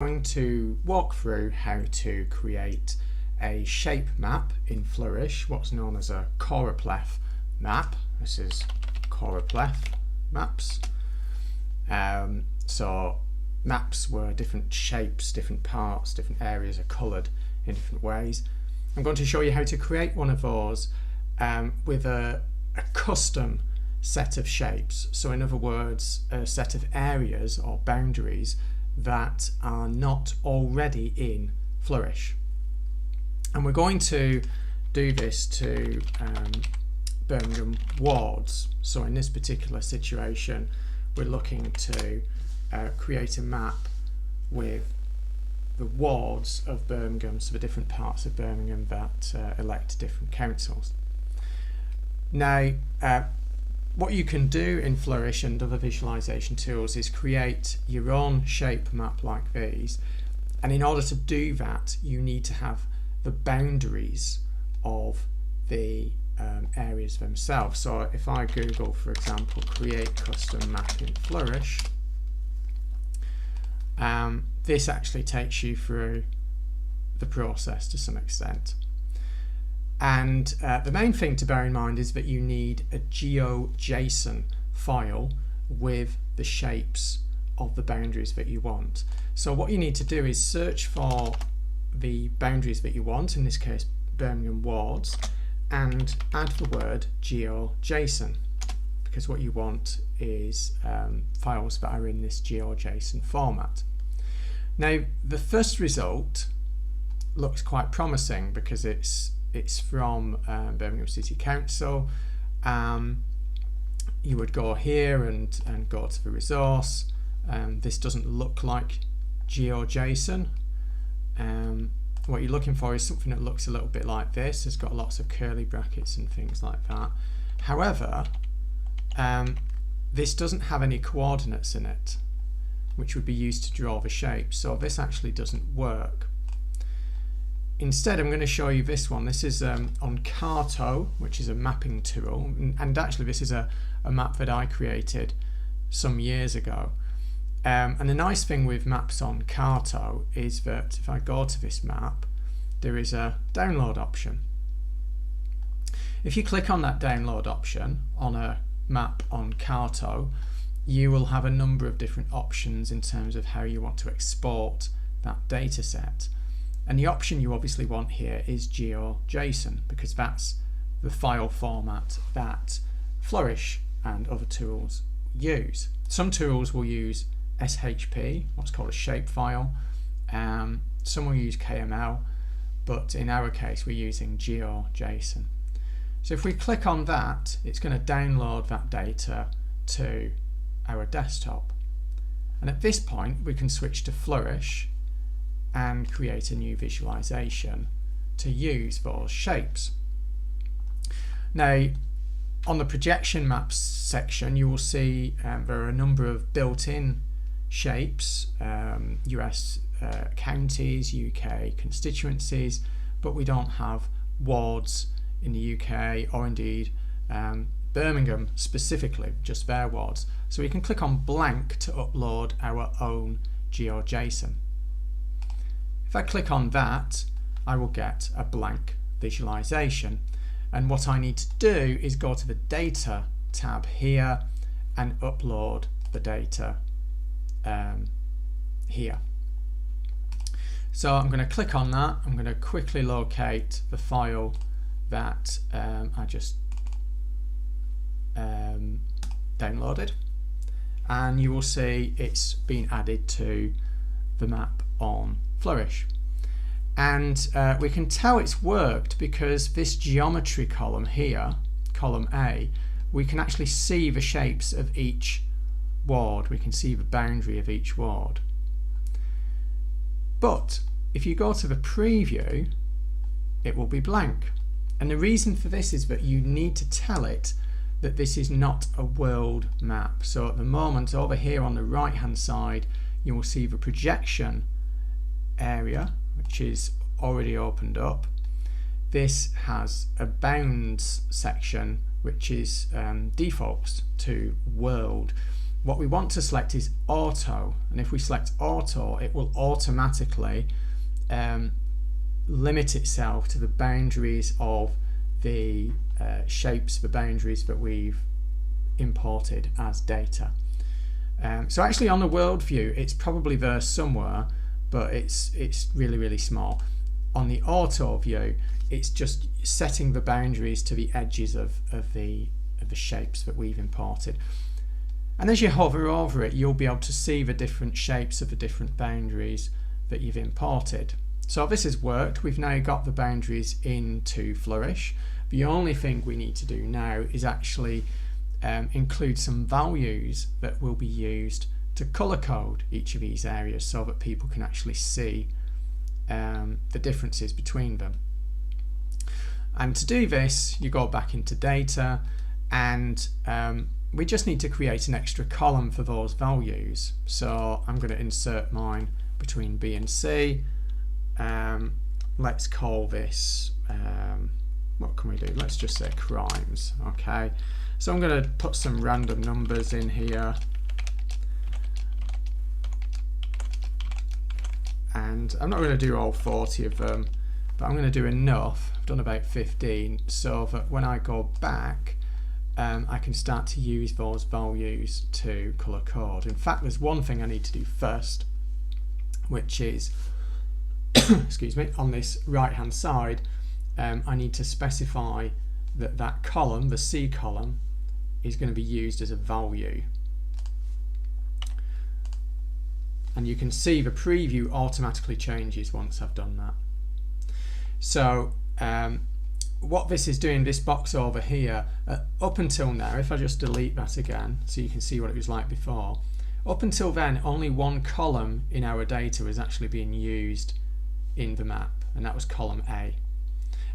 Going to walk through how to create a shape map in Flourish, what's known as a choropleth map. This is choropleth maps. So maps where different shapes, different parts, different areas are coloured in different ways. I'm going to show you how to create one of those with a custom set of shapes. So in other words, a set of areas or boundaries that are not already in Flourish. And we're going to do this to Birmingham wards. So in this particular situation, we're looking to create a map with the wards of Birmingham, so the different parts of Birmingham that elect different councils. Now, what you can do in Flourish and other visualization tools is create your own shape map like these, and in order to do that you need to have the boundaries of the areas themselves. So if I Google, for example, create custom map in Flourish, this actually takes you through the process to some extent. And the main thing to bear in mind is that you need a geoJSON file with the shapes of the boundaries that you want. So what you need to do is search for the boundaries that you want, in this case Birmingham wards, and add the word geoJSON, because what you want is files that are in this geoJSON format. Now the first result looks quite promising because it's from Birmingham City Council. You would go here and go to the resource. This doesn't look like geoJSON. What you're looking for is something that looks a little bit like this. It's got lots of curly brackets and things like that. However, this doesn't have any coordinates in it, which would be used to draw the shape. So this actually doesn't work. Instead, I'm going to show you this one. This is on Carto, which is a mapping tool, and actually this is a map that I created some years ago. And the nice thing with maps on Carto is that if I go to this map, there is a download option. If you click on that download option on a map on Carto, you will have a number of different options in terms of how you want to export that data set. And the option you obviously want here is geoJSON, because that's the file format that Flourish and other tools use. Some tools will use SHP, what's called a shapefile. Some will use KML, but in our case we're using geoJSON. So if we click on that, it's going to download that data to our desktop. And at this point we can switch to Flourish and create a new visualization to use those shapes. Now, on the projection maps section, you will see there are a number of built-in shapes, US counties, UK constituencies, but we don't have wards in the UK, or indeed Birmingham specifically, just their wards. So we can click on blank to upload our own geoJSON. If I click on that, I will get a blank visualization, and what I need to do is go to the data tab here and upload the data here. So I'm going to click on that. I'm going to quickly locate the file that I just downloaded, and you will see it's been added to the map on Flourish. And we can tell it's worked because this geometry column here, column A, we can actually see the shapes of each ward. We can see the boundary of each ward. But if you go to the preview, it will be blank. And the reason for this is that you need to tell it that this is not a world map. So at the moment, over here on the right hand side, you will see the projection area, which is already opened up. This has a bounds section which is defaults to world, what we want to select is auto, and if we select auto, it will automatically limit itself to the boundaries of the shapes, the boundaries that we've imported as data. So actually on the world view it's probably there somewhere, but it's really small. On the auto view it's just setting the boundaries to the edges of the shapes that we've imported. And as you hover over it, you'll be able to see the different shapes of the different boundaries that you've imported. So this has worked. We've now got the boundaries into Flourish. The only thing we need to do now is actually include some values that will be used to color code each of these areas so that people can actually see the differences between them. And to do this, you go back into data, and we just need to create an extra column for those values. So I'm going to insert mine between B and C. Let's call this, what can we do? Let's just say crimes. Okay, so I'm going to put some random numbers in here, and I'm not going to do all 40 of them, but I'm going to do enough. I've done about 15 so that when I go back I can start to use those values to color code. In fact, there's one thing I need to do first, which is excuse me, on this right hand side I need to specify that that column, the C column, is going to be used as a value. And you can see the preview automatically changes once I've done that. So what this is doing, this box over here, up until now, if I just delete that again so you can see what it was like before, up until then only one column in our data was actually being used in the map, and that was column A.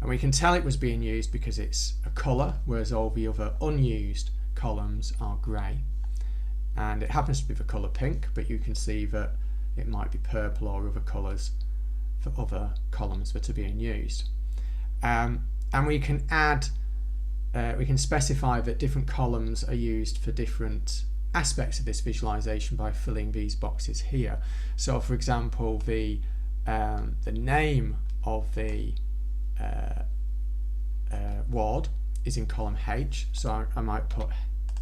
And we can tell it was being used because it's a colour, whereas all the other unused columns are grey. And it happens to be the colour pink, but you can see that it might be purple or other colours for other columns that are being used. And we can add, we can specify that different columns are used for different aspects of this visualization by filling these boxes here. So for example, the name of the ward is in column H, so I might put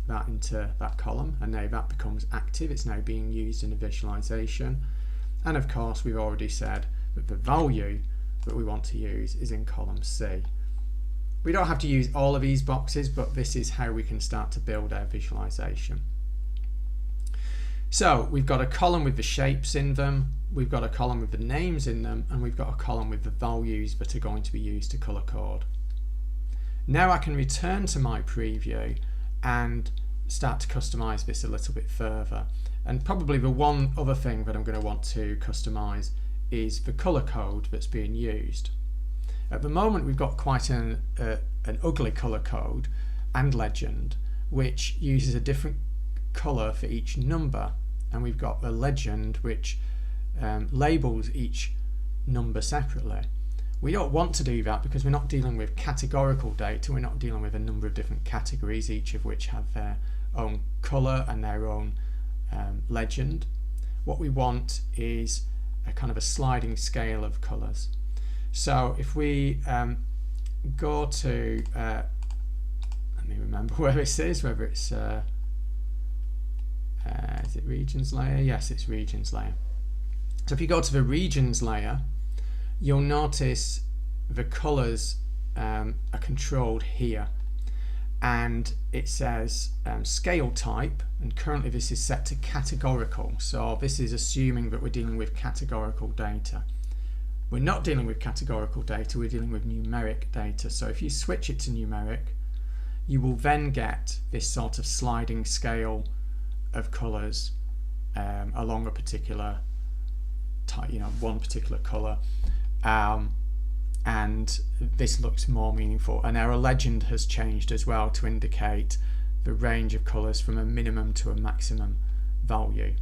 that into that column, and now that becomes active. It's now being used in the visualization. And of course we've already said that the value that we want to use is in column C. We don't have to use all of these boxes, but this is how we can start to build our visualization. So we've got a column with the shapes in them, we've got a column with the names in them, and we've got a column with the values that are going to be used to color code. Now I can return to my preview and start to customize this a little bit further. And probably the one other thing that I'm going to want to customize is the color code that's being used. At the moment we've got quite an ugly color code and legend which uses a different color for each number, and we've got the legend which labels each number separately. We don't want to do that because we're not dealing with categorical data, we're not dealing with a number of different categories, each of which have their own color and their own legend. What we want is a kind of a sliding scale of colors. So if we go to, let me remember where this is, whether it's, is it regions layer? Yes, it's regions layer. So if you go to the regions layer, you'll notice the colors are controlled here, and it says scale type, and currently this is set to categorical. So this is assuming that we're dealing with categorical data. We're not dealing with categorical data, we're dealing with numeric data. So if you switch it to numeric, you will then get this sort of sliding scale of colours along a particular type, one particular colour, and this looks more meaningful. And our legend has changed as well to indicate the range of colours from a minimum to a maximum value.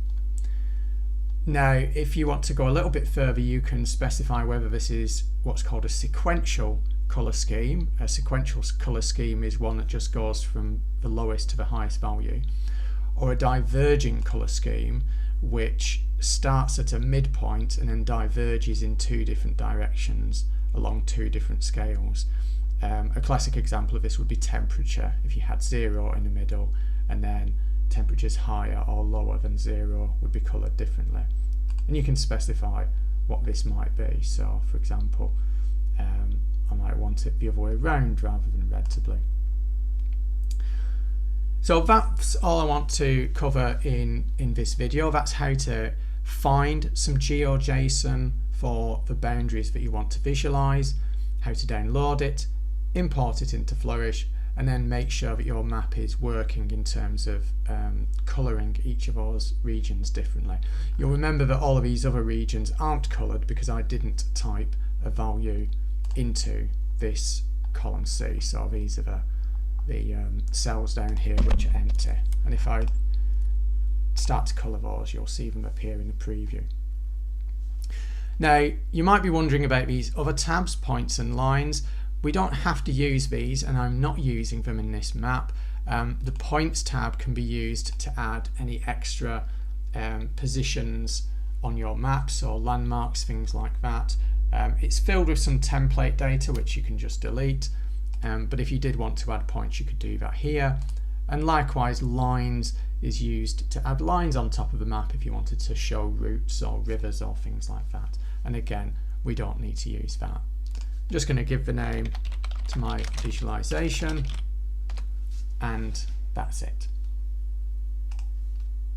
Now, if you want to go a little bit further, you can specify whether this is what's called a sequential colour scheme. A sequential colour scheme is one that just goes from the lowest to the highest value. or a diverging colour scheme which starts at a midpoint and then diverges in two different directions along two different scales. A classic example of this would be temperature. If you had 0 in the middle and then temperatures higher or lower than 0 would be coloured differently. And you can specify what this might be. So for example, I might want it the other way around rather than red to blue. So that's all I want to cover in this video. That's how to find some geoJSON for the boundaries that you want to visualize, how to download it, import it into Flourish, and then make sure that your map is working in terms of colouring each of those regions differently. You'll remember that all of these other regions aren't coloured because I didn't type a value into this column C. So these are the cells down here which are empty, and if I start to colour those, you'll see them appear in the preview. Now you might be wondering about these other tabs, points and lines. We don't have to use these, and I'm not using them in this map. The points tab can be used to add any extra positions on your maps or landmarks, things like that. It's filled with some template data which you can just delete. But if you did want to add points, you could do that here. And likewise, lines is used to add lines on top of the map if you wanted to show routes or rivers or things like that. And again, we don't need to use that. I'm just going to give the name to my visualization, and that's it.